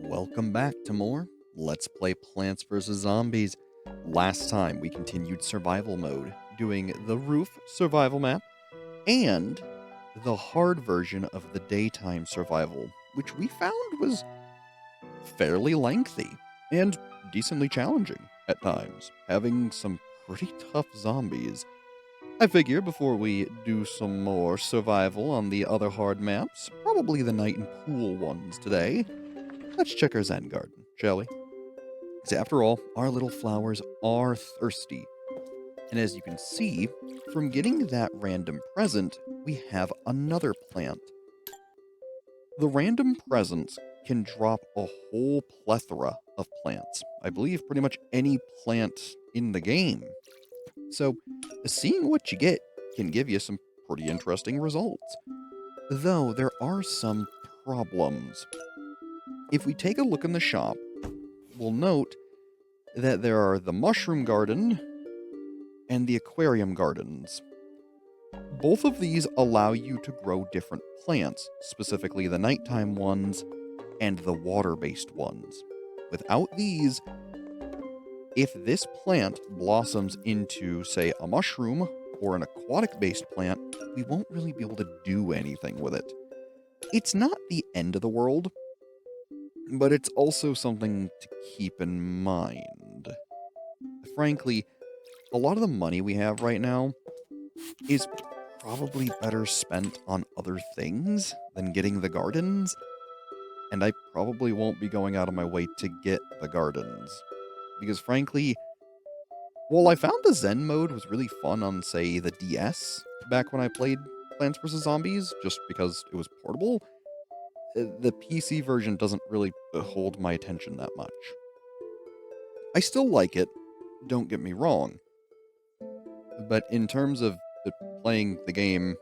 Welcome back to more Let's Play Plants vs. Zombies. Last time we continued survival mode, doing the roof survival map and the hard version of the daytime survival, which we found was fairly lengthy and decently challenging at times, having some pretty tough zombies. I figure before we do some more survival on the other hard maps, probably the night and pool ones today, let's check our Zen garden, shall we? Because after all, our little flowers are thirsty. And as you can see, from getting that random present, we have another plant. The random presents can drop a whole plethora of plants. I believe pretty much any plant in the game. So, seeing what you get can give you some pretty interesting results. Though there are some problems. If we take a look in the shop, we'll note that there are the mushroom garden and the aquarium gardens. Both of these allow you to grow different plants, specifically the nighttime ones and the water-based ones. Without these, if this plant blossoms into, say, a mushroom or an aquatic-based plant, we won't really be able to do anything with it. It's not the end of the world, but it's also something to keep in mind. Frankly, a lot of the money we have right now is probably better spent on other things than getting the gardens, and I probably won't be going out of my way to get the gardens. Because frankly, while I found the Zen mode was really fun on, say, the DS back when I played Plants vs. Zombies, just because it was portable, the PC version doesn't really hold my attention that much. I still like it, don't get me wrong, but in terms of playing the game,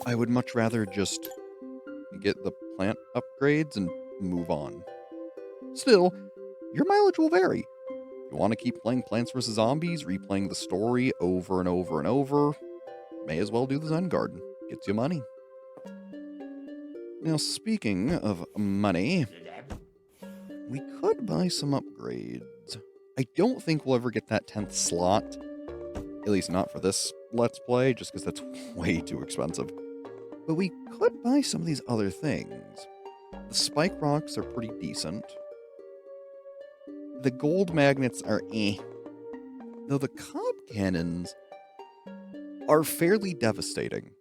I would much rather just get the plant upgrades and move on. Still, your mileage will vary. If you want to keep playing Plants vs. Zombies, replaying the story over and over and over, may as well do the Zen Garden. Gets you money. Now, speaking of money, we could buy some upgrades. I don't think we'll ever get that 10th slot. At least not for this Let's Play, just because that's way too expensive. But we could buy some of these other things. The spike rocks are pretty decent. The gold magnets are eh. Though the cob cannons are fairly devastating.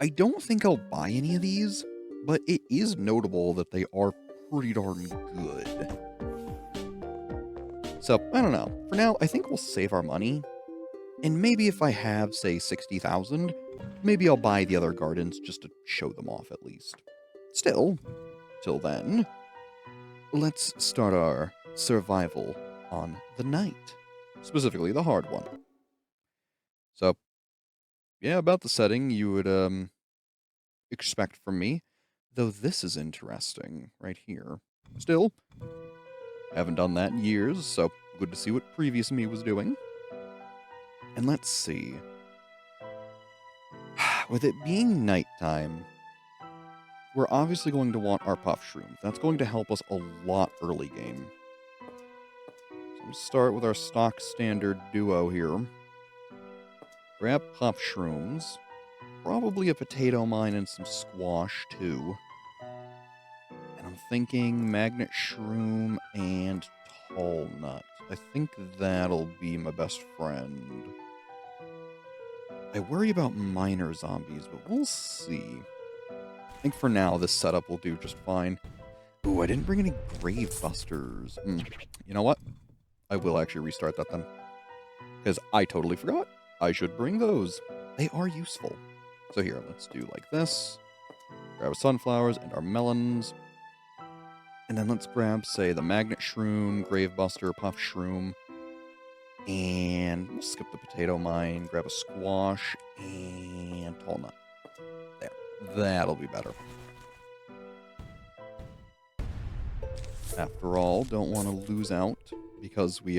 I don't think I'll buy any of these, but it is notable that they are pretty darn good. So, I don't know. For now, I think we'll save our money. And maybe if I have, say, 60,000, maybe I'll buy the other gardens just to show them off at least. Still, till then, let's start our survival on the night. Specifically, the hard one. So, yeah, about the setting you would, expect from me. Though this is interesting, right here. Still, haven't done that in years, so good to see what previous me was doing. And let's see. With it being nighttime, we're obviously going to want our puff shrooms. That's going to help us a lot early game. So we'll start with our stock standard duo here. Grab puff shrooms. Probably a potato mine and some squash too. And I'm thinking magnet shroom and tall nut. I think that'll be my best friend. I worry about minor zombies, but we'll see. I think for now, this setup will do just fine. Ooh, I didn't bring any grave busters. You know what? I will actually restart that then. Because I totally forgot. I should bring those. They are useful. So here, let's do like this. Grab our sunflowers and our melons. And then let's grab, say, the magnet shroom, grave buster, puff shroom. And we'll skip the potato mine, grab a squash, and tall nut. There. That'll be better. After all, don't want to lose out because we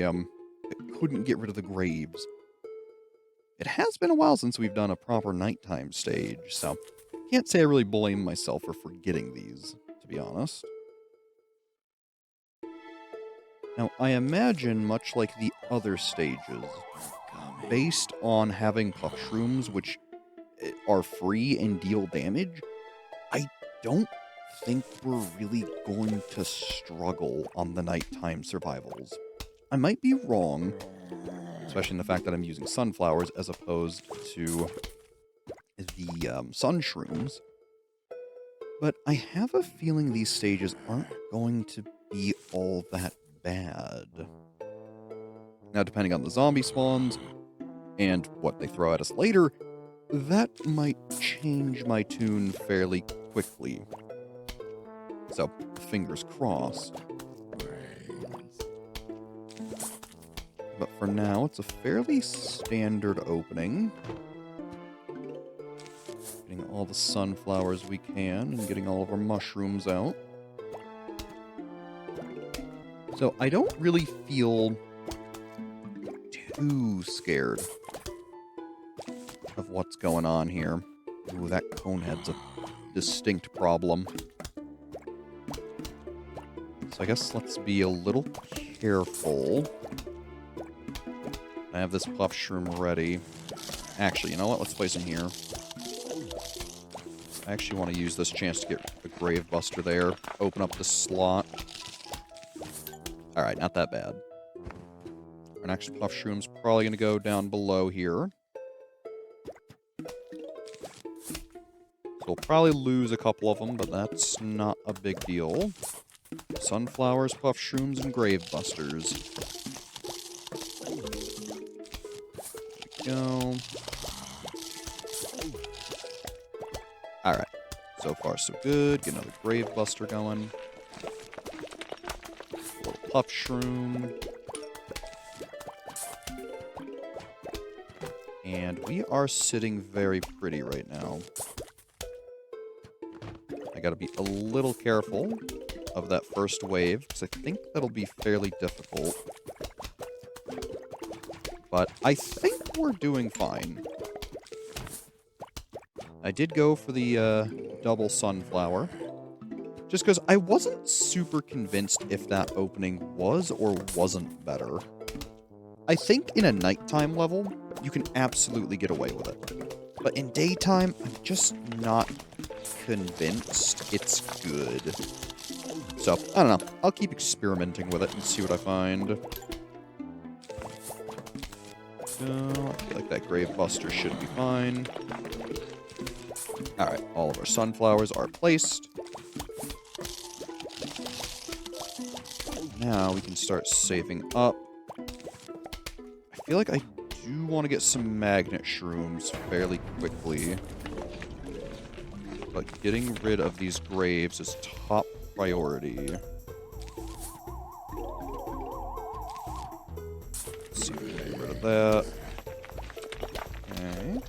couldn't get rid of the graves. It has been a while since we've done a proper nighttime stage, so can't say I really blame myself for forgetting these, to be honest. Now, I imagine, much like the other stages, based on having puff shrooms, which are free and deal damage, I don't think we're really going to struggle on the nighttime survivals. I might be wrong, especially in the fact that I'm using sunflowers as opposed to the sun shrooms, but I have a feeling these stages aren't going to be all that bad. Now, depending on the zombie spawns and what they throw at us later, that might change my tune fairly quickly. So, fingers crossed. But for now, it's a fairly standard opening. Getting all the sunflowers we can and getting all of our mushrooms out. So I don't really feel too scared of what's going on here. Ooh, that conehead's a distinct problem. So I guess let's be a little careful. I have this puff shroom ready. Actually, you know what? Let's place him here. I actually want to use this chance to get the Grave Buster there. Open up the slot. Alright, not that bad. Our next puff shroom's probably going to go down below here. So we'll probably lose a couple of them, but that's not a big deal. Sunflowers, puff shrooms, and Grave Busters. There we go. Alright. So far, so good. Get another Grave Buster going. A little puff shroom. And we are sitting very pretty right now. I gotta be a little careful of that first wave, because I think that'll be fairly difficult. But I think we're doing fine. I did go for the double sunflower, just because I wasn't super convinced if that opening was or wasn't better. I think in a nighttime level, you can absolutely get away with it. But in daytime, I'm just not convinced it's good. So, I don't know. I'll keep experimenting with it and see what I find. I feel like that Grave Buster should be fine. Alright, all of our sunflowers are placed. Now we can start saving up. I feel like I do want to get some magnet shrooms fairly quickly. But getting rid of these graves is top priority. Let's see if we can get rid of that. Okay.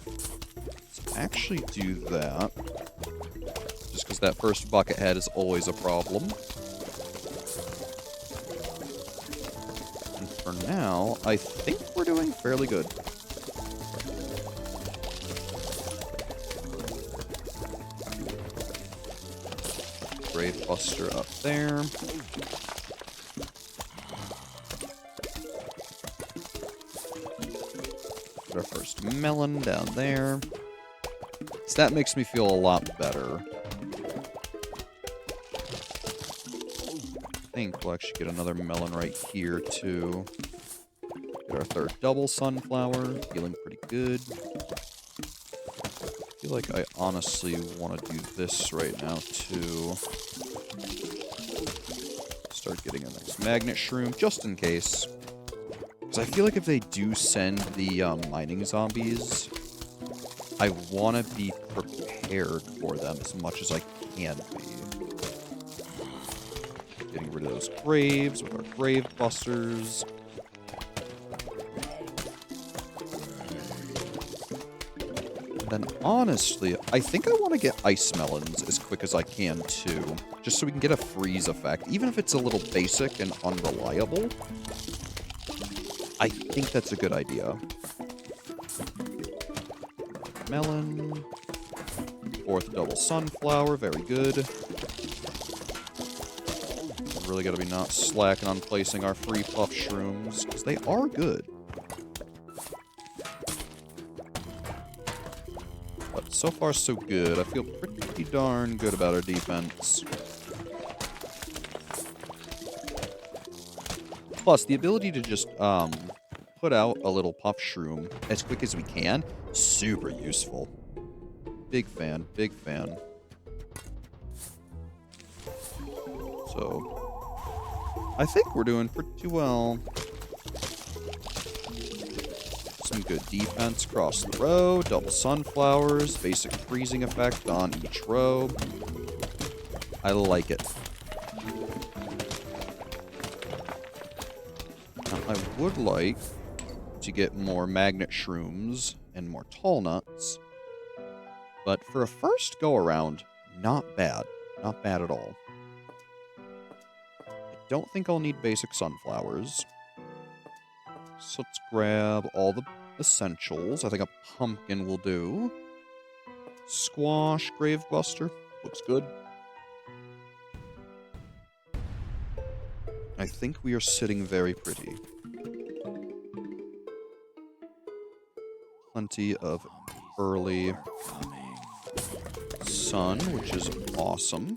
Let's actually do that. Just because that first bucket head is always a problem. And for now, I think we're doing fairly good. Grave Buster up there. Put our first melon down there. So that makes me feel a lot better. I think we'll actually get another melon right here, too. Get our third double sunflower. Feeling pretty good. I feel like I honestly want to do this right now, too. Start getting a next magnet shroom, just in case. Because I feel like if they do send the mining zombies, I want to be prepared for them as much as I can be. Getting rid of those graves with our Grave Busters. And then, honestly, I think I want to get ice melons as quick as I can, too. Just so we can get a freeze effect. Even if it's a little basic and unreliable, I think that's a good idea. Melon. Fourth double sunflower, very good. Really gotta be not slacking on placing our free puff shrooms, because they are good. But so far, so good. I feel pretty darn good about our defense. Plus, the ability to just put out a little puff shroom as quick as we can, super useful. Big fan, big fan. So, I think we're doing pretty well. Some good defense across the row, double sunflowers, basic freezing effect on each row. I like it. Now, I would like to get more magnet shrooms and more tall nuts. But for a first go around, not bad. Not bad at all. I don't think I'll need basic sunflowers. So let's grab all the essentials. I think a pumpkin will do. Squash, Gravebuster. Looks good. I think we are sitting very pretty. Plenty of early sun, which is awesome.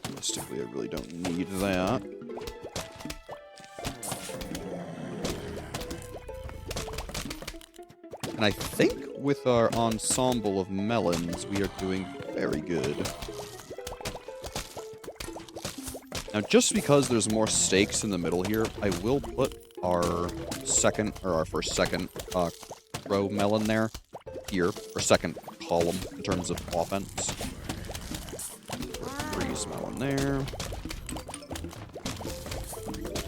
Realistically, I really don't need that. And I think with our ensemble of melons, we are doing very good. Now, just because there's more stakes in the middle here, I will put our first second row melon there, here, or second column in terms of offense. Freeze melon there.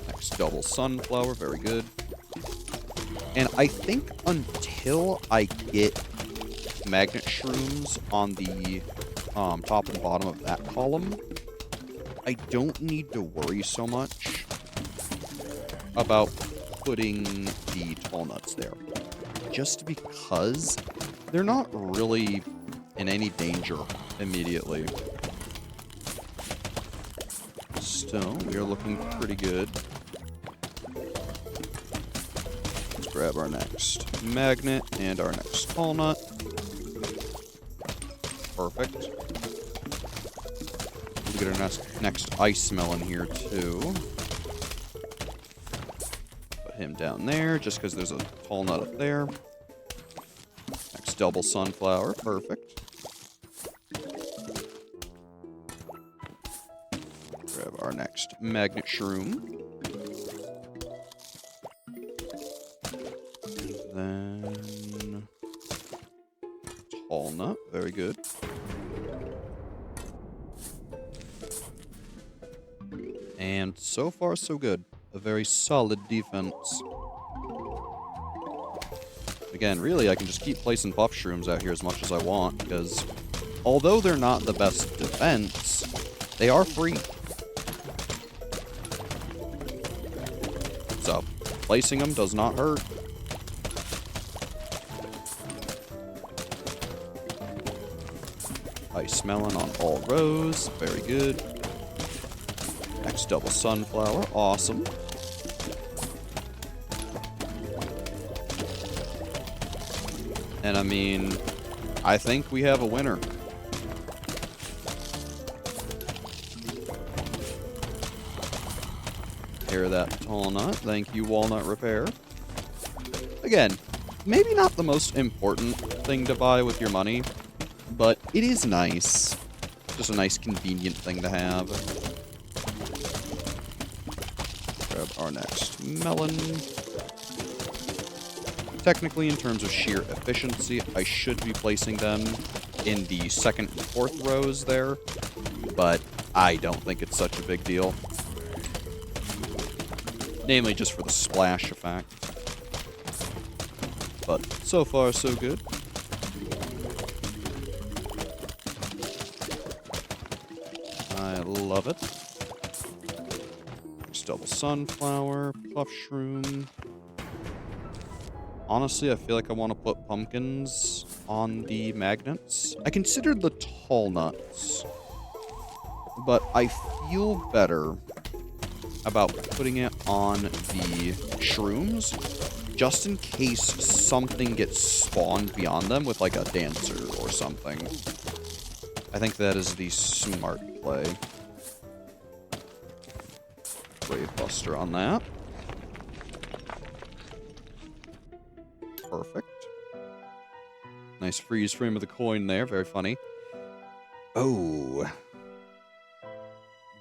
Next double sunflower, very good. And I think until I get magnet shrooms on the top and bottom of that column, I don't need to worry so much about putting the tall nuts there. Just because they're not really in any danger immediately. Still, we are looking pretty good. Let's grab our next magnet and our next tall nut. Perfect. We'll get our next ice melon here too. Put him down there just because there's a tall nut up there. Next double sunflower. Perfect. Grab our next magnet shroom. Then tall nut. Very good. And so far, so good. A very solid defense. Again, really, I can just keep placing buff shrooms out here as much as I want, because although they're not the best defense, they are free. So, placing them does not hurt. Ice melon on all rows. Very good. Next double sunflower. Awesome. And I mean, I think we have a winner. Hear that tall nut. Thank you, Walnut Repair. Again, maybe not the most important thing to buy with your money, but it is nice. Just a nice, convenient thing to have. Grab our next melon. Technically, in terms of sheer efficiency, I should be placing them in the second and fourth rows there, but I don't think it's such a big deal. Namely, just for the splash effect. But so far, so good. I love it. Next double sunflower, puff shroom. Honestly, I feel like I want to put pumpkins on the magnets. I considered the tall nuts, but I feel better about putting it on the shrooms just in case something gets spawned beyond them with like a dancer or something. I think that is the smart play. Brave Buster on that. Perfect. Nice freeze frame of the coin there. Very funny. Oh.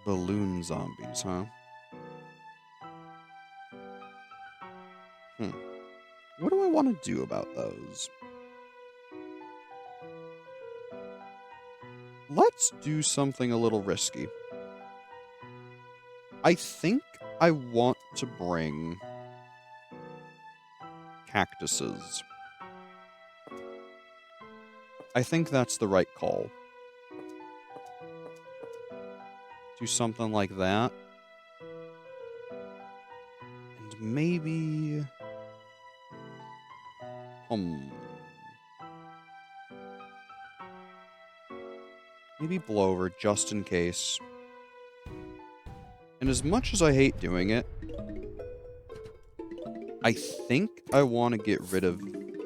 Balloon zombies, huh? What do I want to do about those? Let's do something a little risky. I think I want to bring cactuses. I think that's the right call. Do something like that. And maybe... Maybe blowover, just in case. And as much as I hate doing it, I think I want to get rid of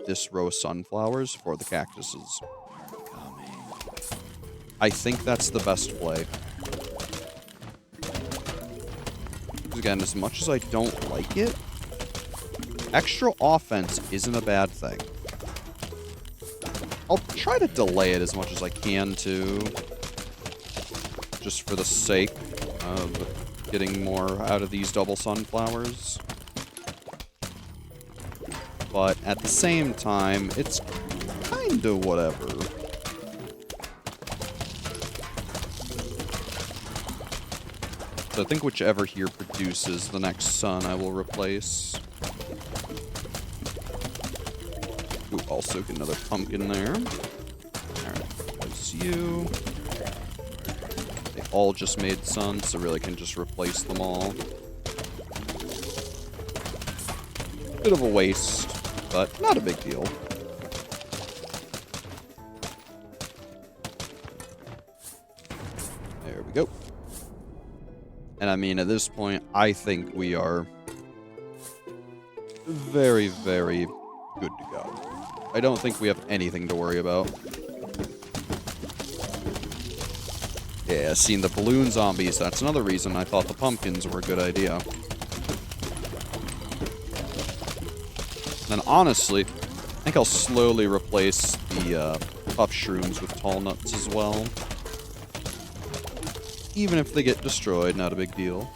this row of sunflowers for the cactuses. I think that's the best play. Again, as much as I don't like it, extra offense isn't a bad thing. I'll try to delay it as much as I can, too. Just for the sake of getting more out of these double sunflowers. But at the same time, it's kinda whatever. So I think whichever here produces the next sun, I will replace. Ooh, also get another pumpkin there. Alright, that's you. They all just made sun, so really can just replace them all. Bit of a waste, but not a big deal. There we go. And I mean, at this point, I think we are very, very good to go. I don't think we have anything to worry about. Yeah, seeing the balloon zombies, that's another reason I thought the pumpkins were a good idea. And honestly, I think I'll slowly replace the puff shrooms with tall nuts as well. Even if they get destroyed, not a big deal.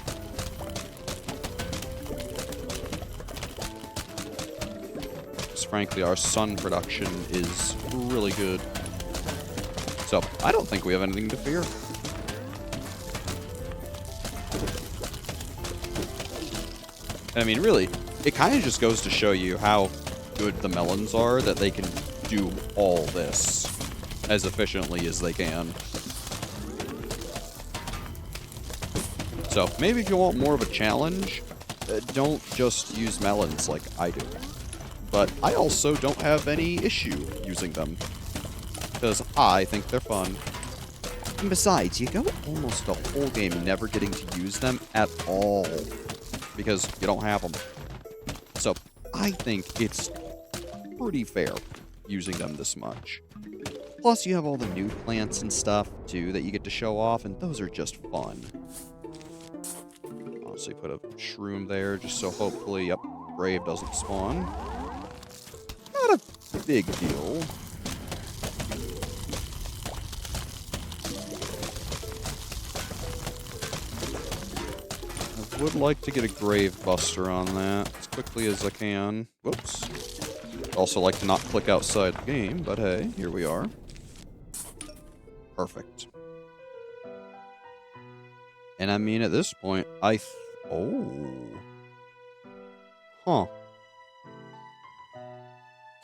Because frankly, our sun production is really good. So, I don't think we have anything to fear. I mean, really, it kind of just goes to show you how good the melons are that they can do all this as efficiently as they can. So, maybe if you want more of a challenge, don't just use melons like I do. But I also don't have any issue using them, because I think they're fun. And besides, you go almost the whole game never getting to use them at all, because you don't have them. So, I think it's pretty fair using them this much. Plus, you have all the new plants and stuff, too, that you get to show off, and those are just fun. Honestly, put a shroom there, just so hopefully, yep, Brave doesn't spawn. Not a big deal. I would like to get a Grave Buster on that as quickly as I can. Whoops. Also like to not click outside the game, but hey, here we are. Perfect. And I mean, at this point, oh. Huh.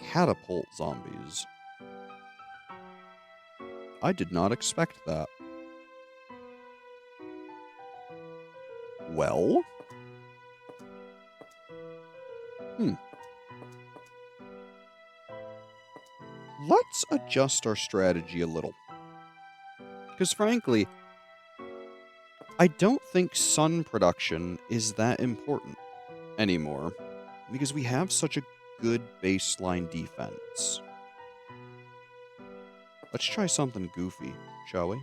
Catapult zombies. I did not expect that. Well? Let's adjust our strategy a little. Because frankly, I don't think sun production is that important anymore because we have such a good baseline defense. Let's try something goofy, shall we?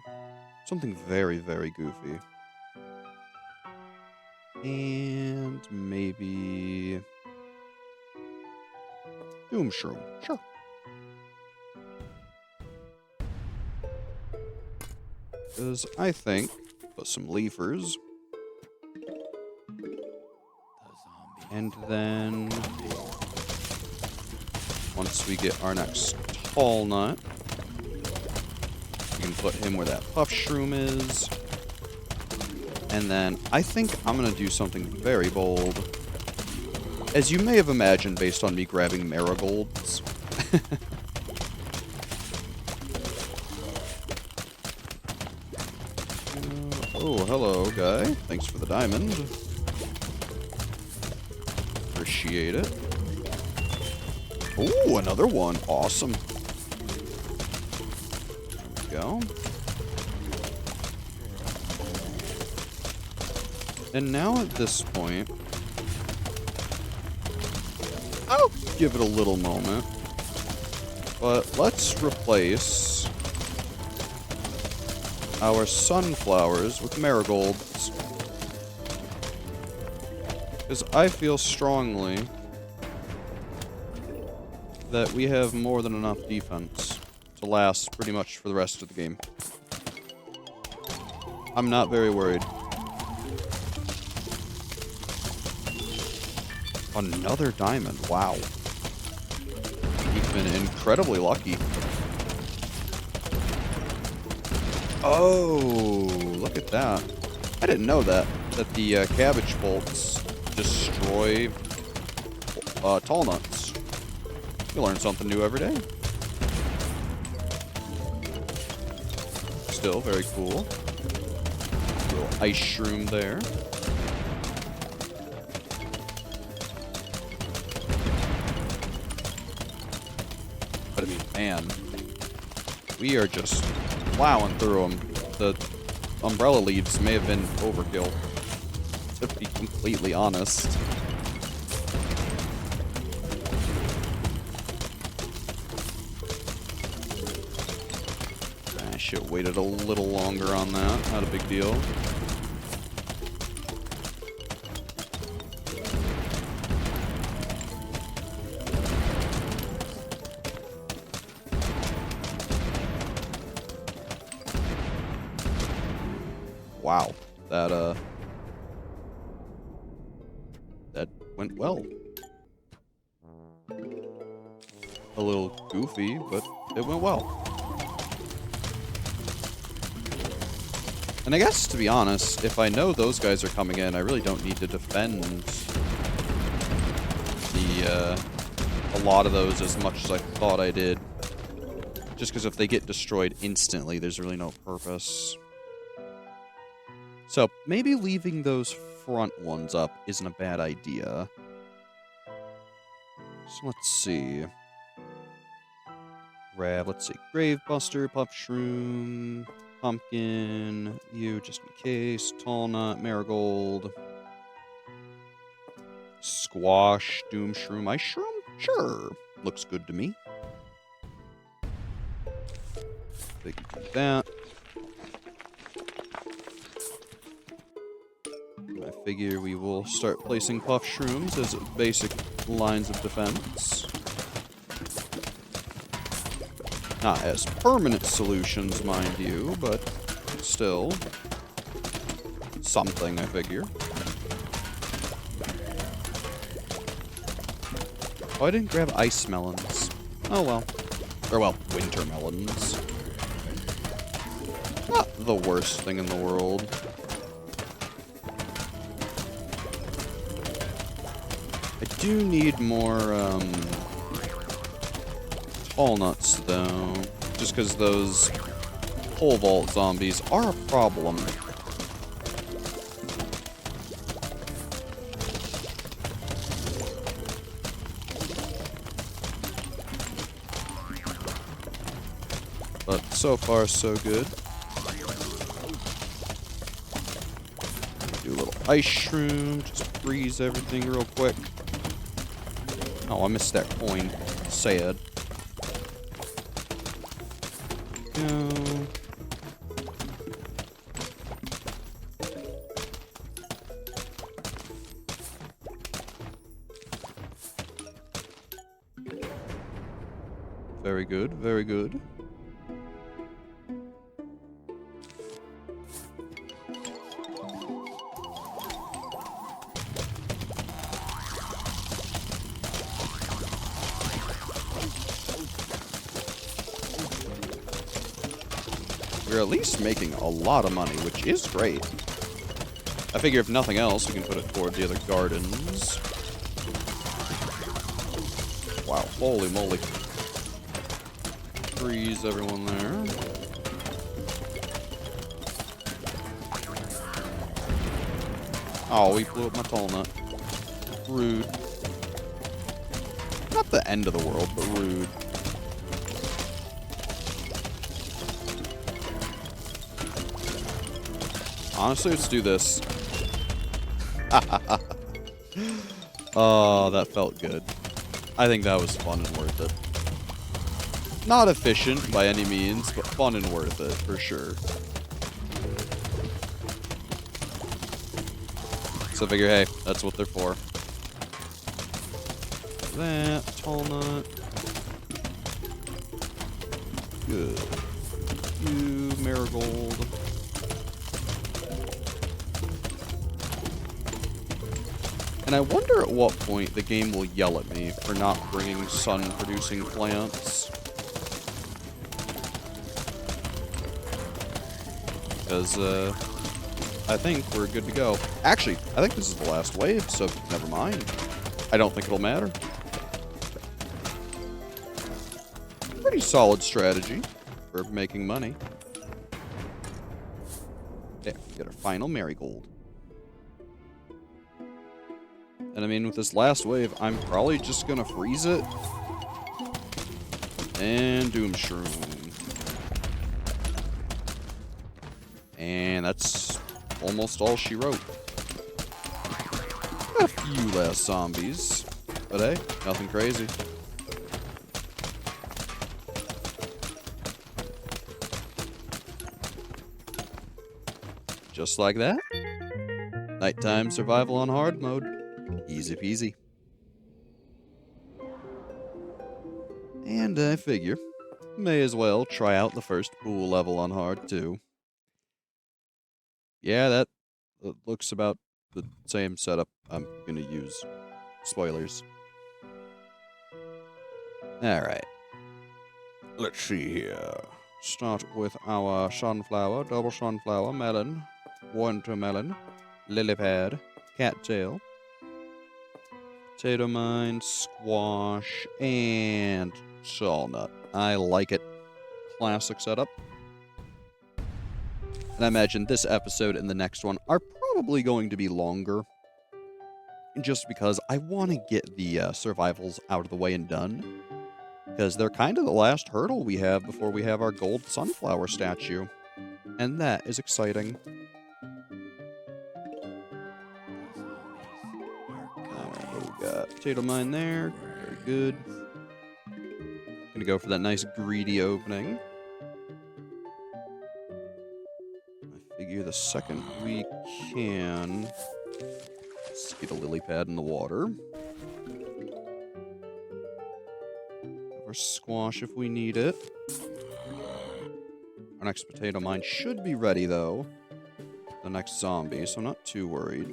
Something very, very goofy. And maybe Doom Shroom. Sure. Because I think put some leafers. And then once we get our next tall nut, we can put him where that puff shroom is. And then I think I'm going to do something very bold. As you may have imagined based on me grabbing marigolds. Oh, hello, guy. Thanks for the diamond. Appreciate it. Oh, another one. Awesome. There we go. And now at this point, I'll give it a little moment. But let's replace our sunflowers with marigolds. Because I feel strongly that we have more than enough defense to last pretty much for the rest of the game. I'm not very worried. Another diamond. Wow. We've been incredibly lucky. Oh, look at that. I didn't know that the cabbage bolts destroy tall nuts. You learn something new every day. Still very cool. Little ice shroom there. But I mean, man, we are just plowing through them. The umbrella leaves may have been overkill, to be completely honest. I should have waited a little longer on that. Not a big deal. Wow, that went well. A little goofy, but it went well. And I guess, to be honest, if I know those guys are coming in, I really don't need to defend a lot of those as much as I thought I did. Just because if they get destroyed instantly, there's really no purpose. So, maybe leaving those front ones up isn't a bad idea. So, let's see. Grab, let's see, Gravebuster, Puff Shroom, Pumpkin, you just in case, Tall Nut, Marigold, Squash, Doom Shroom, Ice Shroom? Sure. Looks good to me. They can do that. I figure we will start placing Puff Shrooms as basic lines of defense. Not as permanent solutions, mind you, but still something, I figure. Oh, I didn't grab ice melons. Oh well. Or well, winter melons. Not the worst thing in the world. I do need more, tall nuts, though. Just because those pole vault zombies are a problem. But so far, so good. Do a little ice shroom. Just freeze everything real quick. Oh, I missed that coin. Sad. Go. Very good, very good. We're at least making a lot of money, which is great. I figure if nothing else, we can put it toward the other gardens. Wow, holy moly. Freeze everyone there. Oh, we blew up my tall nut. Rude. Not the end of the world, but rude. Honestly, let's do this. Oh, that felt good. I think that was fun and worth it. Not efficient by any means, but fun and worth it, for sure. So I figure, hey, that's what they're for. That, tall nut. Good. You, marigold. And I wonder at what point the game will yell at me for not bringing sun-producing plants. Because, I think we're good to go. Actually, I think this is the last wave, so never mind. I don't think it'll matter. Pretty solid strategy for making money. There, we get our final marigold. And I mean, with this last wave, I'm probably just gonna freeze it. And Doom Shroom. And that's almost all she wrote. Got a few last zombies. But hey, nothing crazy. Just like that. Nighttime survival on hard mode. Easy peasy. And I figure, may as well try out the first pool level on hard too. Yeah, that looks about the same setup I'm gonna use. Spoilers. Alright. Let's see here. Start with our sunflower, double sunflower, melon, watermelon, lily pad, cattail, potato mine, squash, and walnut. I like it. Classic setup. And I imagine this episode and the next one are probably going to be longer. Just because I want to get the survivals out of the way and done. Because they're kind of the last hurdle we have before we have our gold sunflower statue. And that is exciting. Alright, what we got? Potato mine there. Very good. Gonna go for that nice greedy opening. I figure the second we can... Let's get a lily pad in the water. Or squash if we need it. Our next potato mine should be ready, though. The next zombie, so I'm not too worried.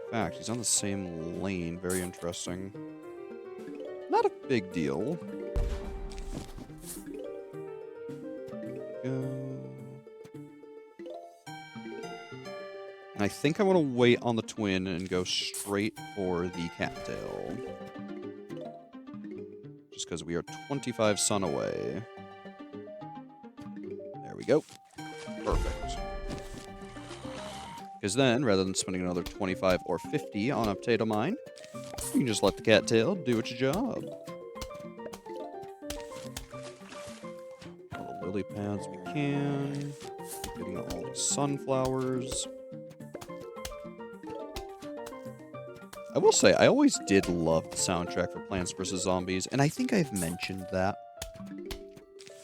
In fact, he's on the same lane. Very interesting. Not a big deal. Go. And I think I want to wait on the twin and go straight for the cattail. Just because we are 25 sun away. There we go. Perfect. Because then, rather than spending another 25 or 50 on a potato mine, you can just let the cattail do its job. A lily pads we can. Getting all the sunflowers. I will say, I always did love the soundtrack for Plants vs. Zombies, and I think I've mentioned that.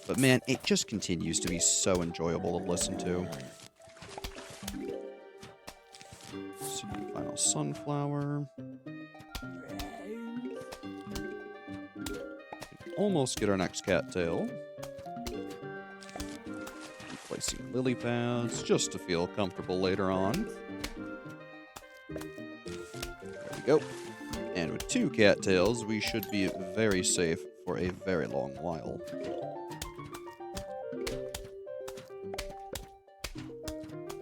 But man, it just continues to be so enjoyable to listen to. See, final sunflower. Almost get our next cattail. Placing lily pads just to feel comfortable later on. There we go. And with 2 cattails, we should be very safe for a very long while.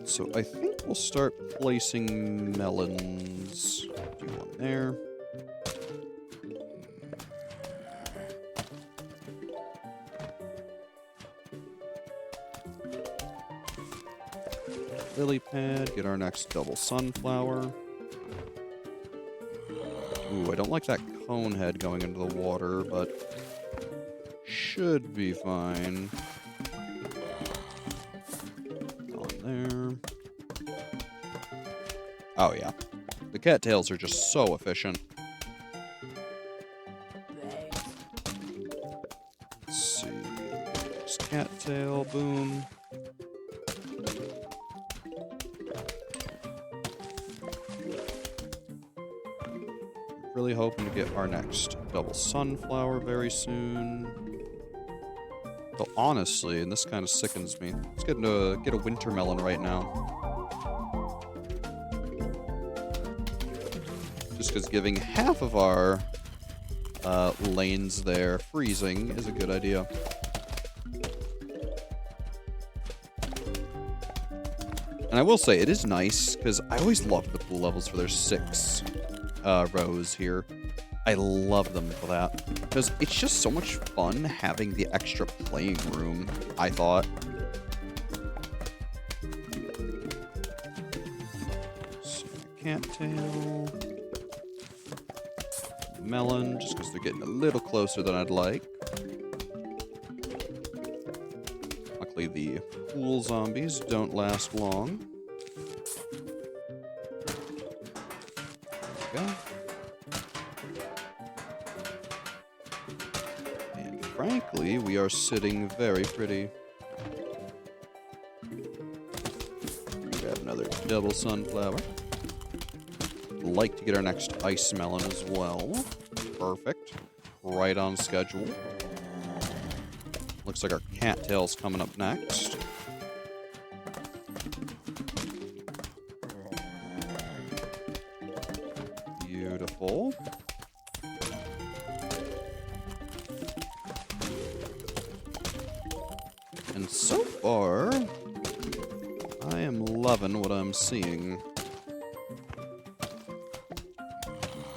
So I think we'll start placing melons. Do one there. Lily pad, get our next double sunflower. Ooh, I don't like that cone head going into the water, but should be fine. On there. Oh yeah, the cattails are just so efficient. Let's see, next cattail, boom. Really hoping to get our next double sunflower very soon. But honestly, and this kind of sickens me, let's get a winter melon right now. Just because giving half of our lanes there freezing is a good idea. And I will say, it is nice, because I always loved the pool levels for their 6 rows here. I love them for that, because it's just so much fun having the extra playing room, I thought. So, cattail. Melon, just because they're getting a little closer than I'd like. Luckily, the pool zombies don't last long. Go. And frankly, we are sitting very pretty. Grab another double sunflower. Like to get our next ice melon as well. Perfect. Right on schedule. Looks like our cattail's coming up next. Beautiful. And so far, I am loving what I'm seeing.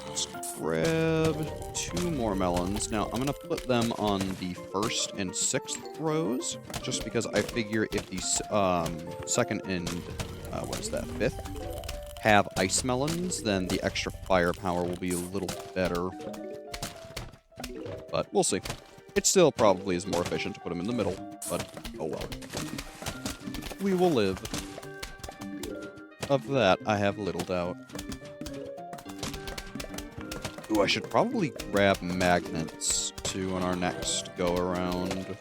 Let's grab 2 more melons. Now, I'm going to put them on the 1st and 6th rows, just because I figure if the 2nd and, 5th have ice melons, then the extra firepower will be a little better. But we'll see. It still probably is more efficient to put them in the middle, but oh well. We will live. Of that, I have little doubt. Ooh, I should probably grab magnets, too, on our next go-around.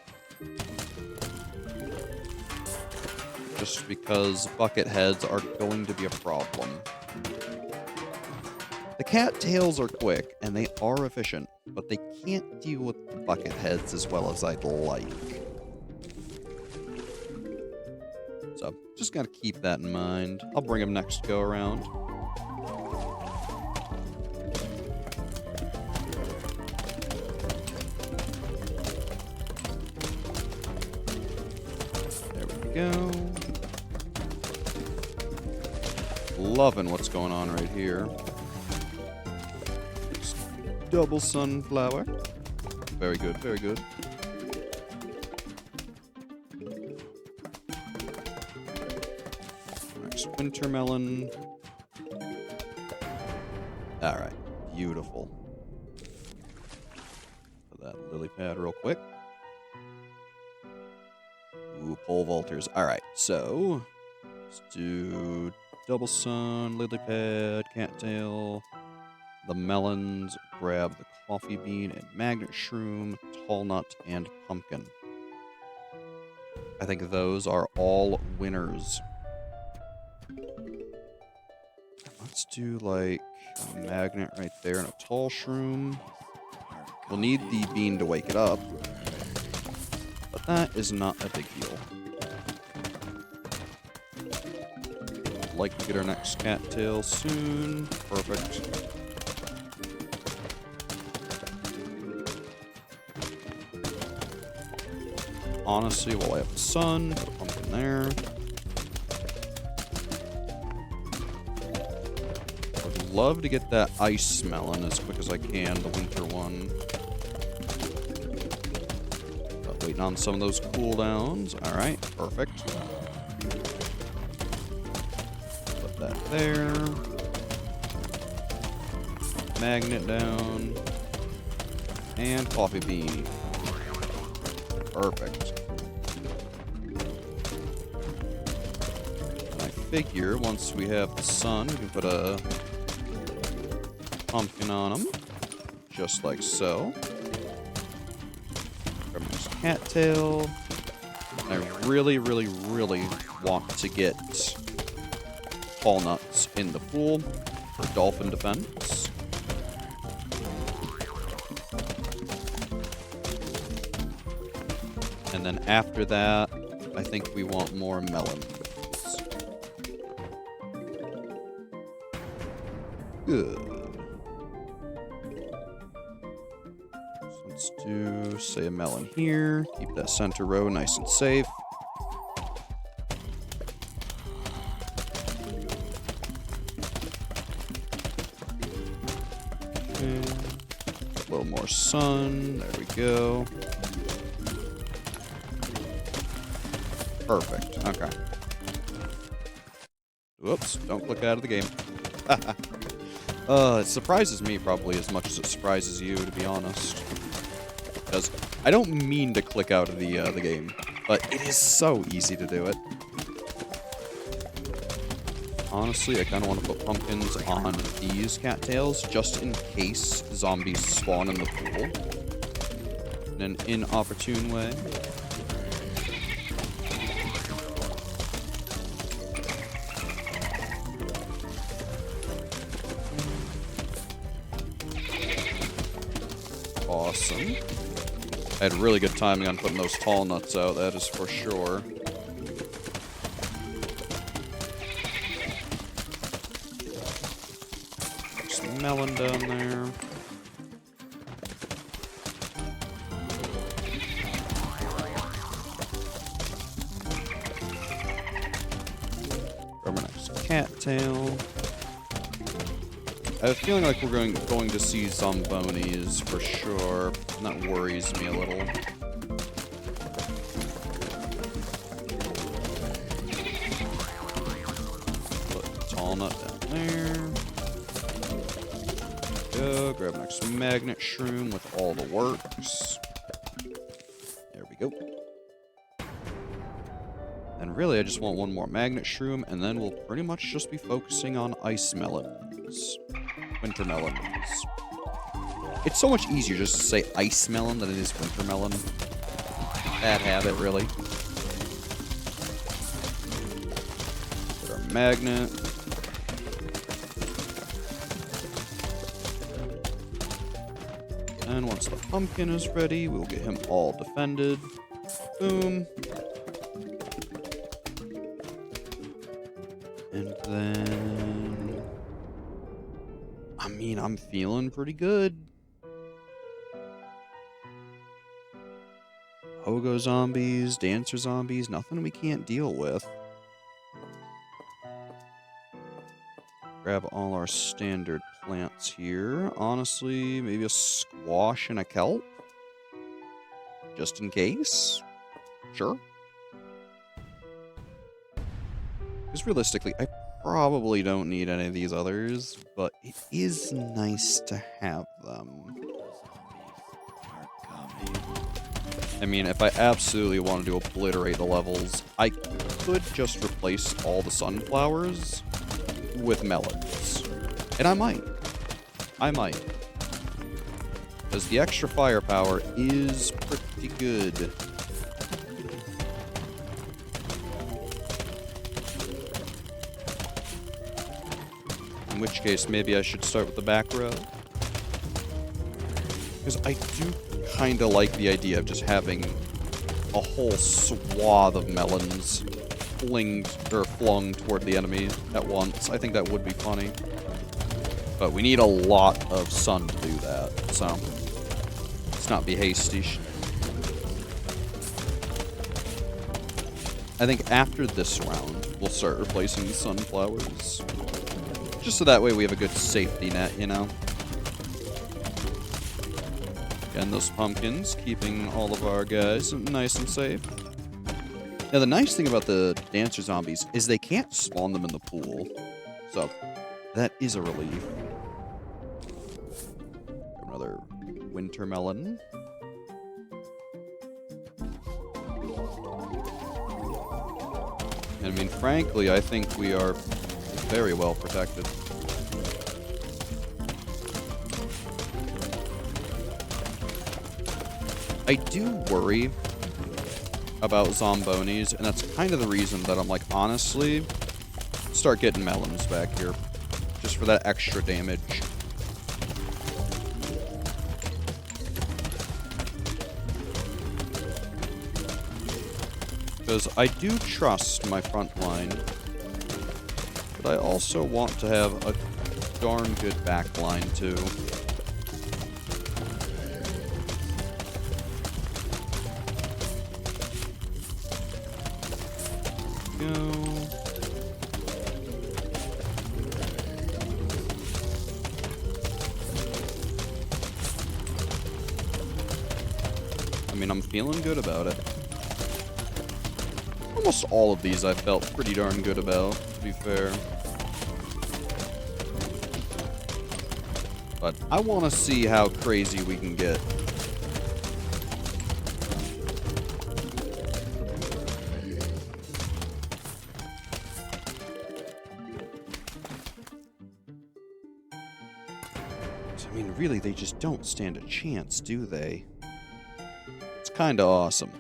Just because bucket heads are going to be a problem. The cattails are quick, and they are efficient, but they can't deal with the bucket heads as well as I'd like. So, just gotta keep that in mind. I'll bring them next go-around. There we go. Loving what's going on right here. Double sunflower. Very good, very good. Next winter melon. Alright, beautiful. Put that lily pad real quick. Ooh, pole vaulters. Alright, so let's do double sun, lily pad, cattail, the melons, grab the coffee bean and magnet shroom, tall nut, and pumpkin. I think those are all winners. Let's do like a magnet right there and a tall shroom. We'll need the bean to wake it up, but that is not a big deal. I'd like to get our next cattail soon. Perfect. Honestly, while I have the sun, put a pumpkin there. I'd love to get that ice melon as quick as I can, the winter one. But waiting on some of those cooldowns. Alright, perfect. Put that there. Magnet down. And coffee bean. Perfect. And I figure once we have the sun, we can put a pumpkin on them. Just like so. Grab this cattail. I really, really, really want to get tall nuts in the pool for dolphin defense. And then after that, I think we want more melons. Good. So let's do, say, a melon here. Keep that center row nice and safe. Okay. A little more sun. There we go. Perfect. Okay. Whoops. Don't click out of the game. It surprises me probably as much as it surprises you, to be honest. Because I don't mean to click out of the game, but it is so easy to do it. Honestly, I kind of want to put pumpkins on these cattails just in case zombies spawn in the pool. In an inopportune way. Awesome. I had really good timing on putting those tall nuts out, that is for sure. Some melon down there. Grab our next cattail. I have a feeling like we're going to see zombonis for sure, and that worries me a little. Put the tall nut down there. Go, grab next magnet shroom with all the works. There we go. And really, I just want one more magnet shroom, and then we'll pretty much just be focusing on ice melons. Winter melons. It's so much easier just to say ice melon than it is winter melon. Bad habit, really. Put our magnet. And once the pumpkin is ready, we'll get him all defended. Boom. And then... I mean, I'm feeling pretty good. Pogo zombies, dancer zombies, nothing we can't deal with. Grab all our standard plants here. Honestly, maybe a squash and a kelp. Just in case. Sure. Because realistically, I probably don't need any of these others, but it is nice to have them. I mean, if I absolutely wanted to obliterate the levels, I could just replace all the sunflowers with melons. And I might. I might. Because the extra firepower is pretty good. In which case, maybe I should start with the back row. Because I do kind of like the idea of just having a whole swath of melons flung toward the enemy at once. I think that would be funny. But we need a lot of sun to do that, so let's not be hasty. I think after this round, we'll start replacing the sunflowers. Just so that way we have a good safety net, you know? Again, those pumpkins, keeping all of our guys nice and safe. Now, the nice thing about the dancer zombies is they can't spawn them in the pool. So, that is a relief. Another winter melon. I mean, frankly, I think we are very well protected. I do worry about zombonis, and that's kind of the reason that I'm like, honestly, start getting melons back here. Just for that extra damage. Because I do trust my front line, but I also want to have a darn good back line too. Go. I mean, I'm feeling good about it. Almost all of these I felt pretty darn good about, to be fair. But I want to see how crazy we can get. I mean, really, they just don't stand a chance, do they? It's kind of awesome.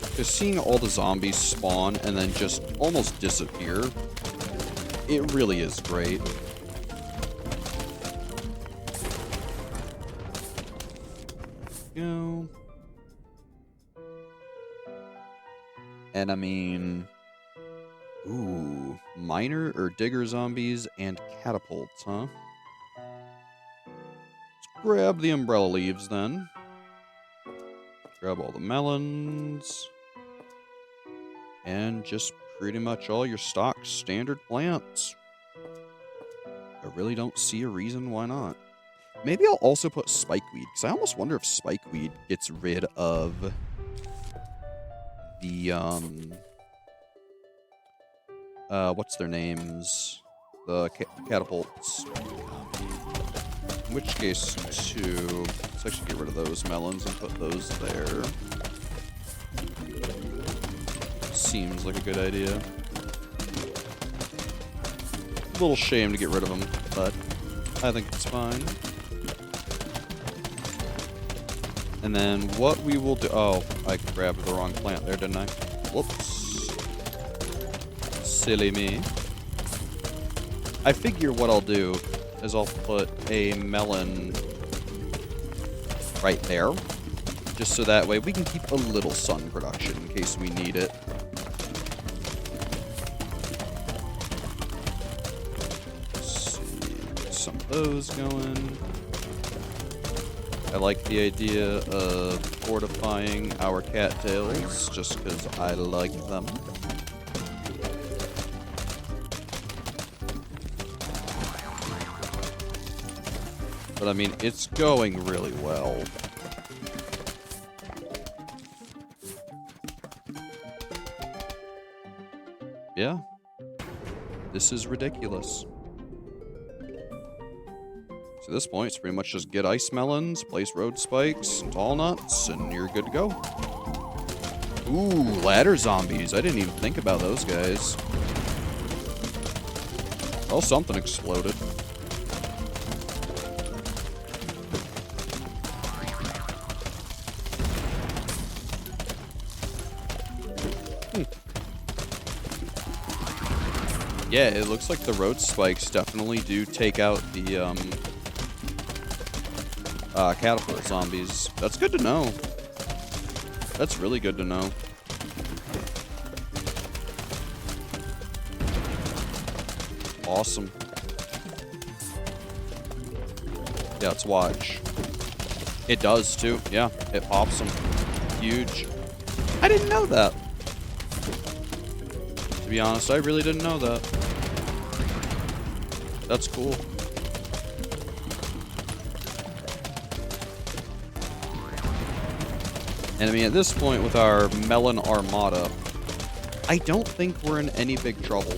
Because seeing all the zombies spawn and then just almost disappear, it really is great. Go. And I mean... Ooh, miner or digger zombies and catapults, huh? Let's grab the umbrella leaves then. Grab all the melons. And just pretty much all your stock standard plants. I really don't see a reason why not. Maybe I'll also put spikeweed, because I almost wonder if spikeweed gets rid of the, what's their names? The catapults. In which case, too, let's actually get rid of those melons and put those there. Seems like a good idea. A little shame to get rid of them, but I think it's fine. And then what we will do... Oh, I grabbed the wrong plant there, didn't I? Whoops. Silly me. I figure what I'll do is I'll put a melon right there. Just so that way we can keep a little sun production in case we need it. Some of those going. I like the idea of fortifying our cattails just because I like them. But I mean, it's going really well. Yeah. This is ridiculous. At this point, it's pretty much just get ice melons, place road spikes, and tall nuts, and you're good to go. Ooh, ladder zombies. I didn't even think about those guys. Oh, something exploded. Yeah, it looks like the road spikes definitely do take out the caterpillar zombies. That's good to know. That's really good to know. Awesome. Yeah, let's watch. It does too. Yeah, it pops them. Huge. I didn't know that. To be honest, I really didn't know that. That's cool. And I mean, at this point with our melon armada, I don't think we're in any big trouble.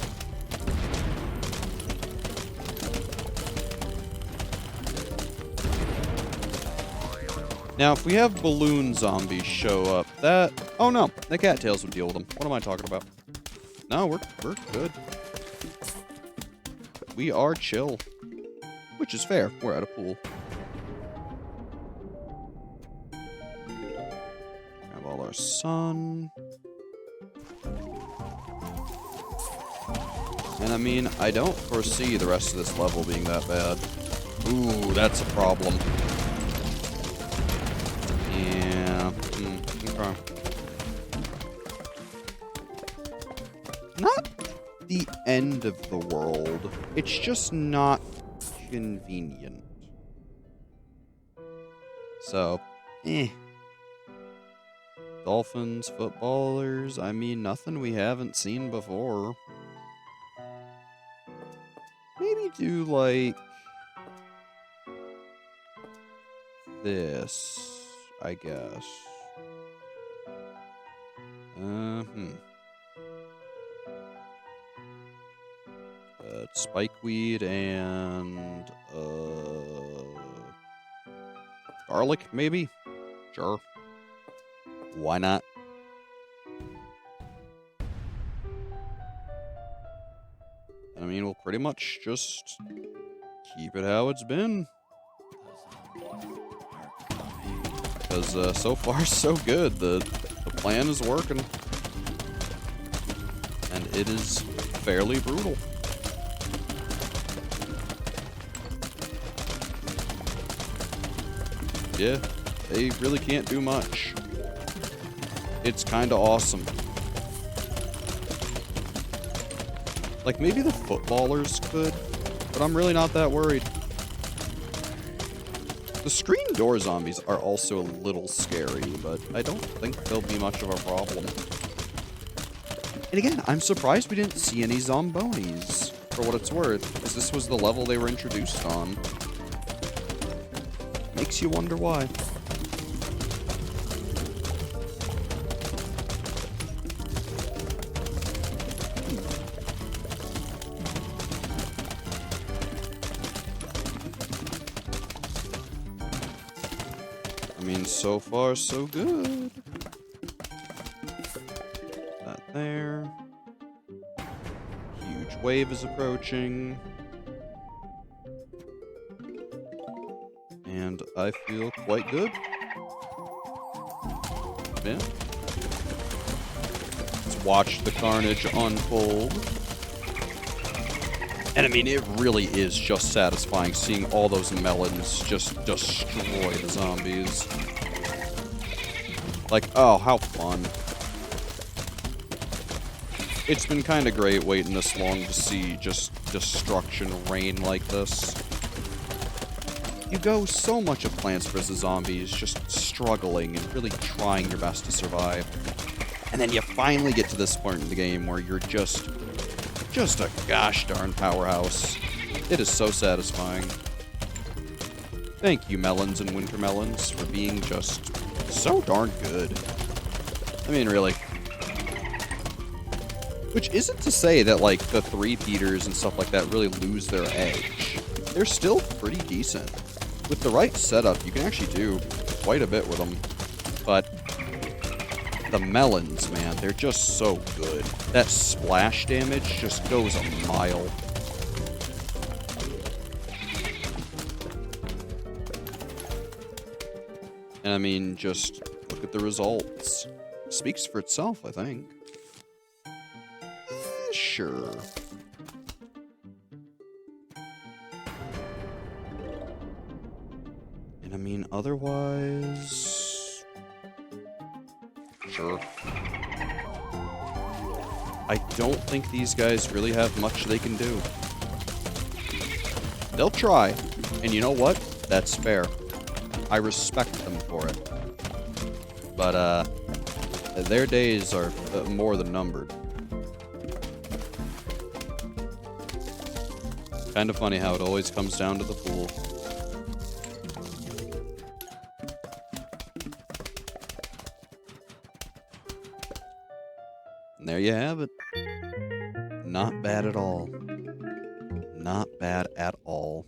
Now, if we have balloon zombies show up, that... Oh no, the cattails would deal with them. What am I talking about? No, we're good. We are chill. Which is fair. We're at a pool. Have all our sun. And I mean, I don't foresee the rest of this level being that bad. Ooh, that's a problem. Yeah. Okay. Not the end of the world. It's just not convenient. So, Dolphins, footballers, I mean, nothing we haven't seen before. Maybe do, like, this, I guess. Spikeweed and garlic, maybe? Sure. Why not? I mean, we'll pretty much just keep it how it's been. Because so far, so good. The plan is working. And it is fairly brutal. Yeah, they really can't do much. It's kind of awesome. Like, maybe the footballers could, but I'm really not that worried. The screen door zombies are also a little scary, but I don't think they'll be much of a problem. And again, I'm surprised we didn't see any zombonis, for what it's worth, because this was the level they were introduced on. Makes you wonder why. I mean, so far, so good. That there. Huge wave is approaching. And I feel quite good. Yeah. Let's watch the carnage unfold. And I mean, it really is just satisfying seeing all those melons just destroy the zombies. Like, oh, how fun. It's been kind of great waiting this long to see just destruction rain like this. You go so much of Plants vs. Zombies just struggling and really trying your best to survive. And then you finally get to this point in the game where you're just a gosh darn powerhouse. It is so satisfying. Thank you, melons and winter melons, for being just so darn good. I mean, really. Which isn't to say that, like, the three-peaters and stuff like that really lose their edge. they're still pretty decent. With the right setup, you can actually do quite a bit with them. But the melons, man, they're just so good. That splash damage just goes a mile. And I mean, just look at the results. Speaks for itself, I think. Sure. And I mean, otherwise... Sure. I don't think these guys really have much they can do. They'll try. And you know what? That's fair. I respect them for it. But, their days are more than numbered. Kind of funny how it always comes down to the pool. And there you have it. Not bad at all. Not bad at all.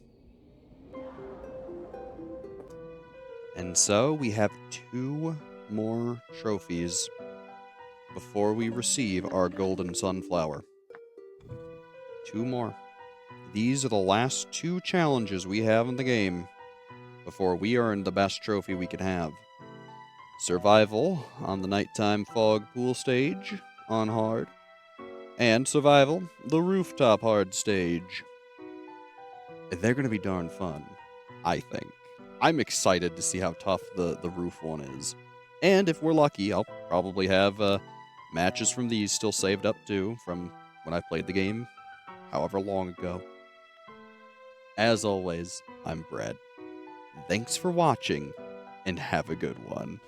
And so we have 2 more trophies before we receive our golden sunflower. 2 more. These are the last 2 challenges we have in the game before we earn the best trophy we could have. Survival on the nighttime fog pool stage on hard, and survival, the rooftop hard stage. They're going to be darn fun, I think. I'm excited to see how tough the roof one is. And if we're lucky, I'll probably have matches from these still saved up too, from when I played the game however long ago. As always, I'm Brad. Thanks for watching, and have a good one.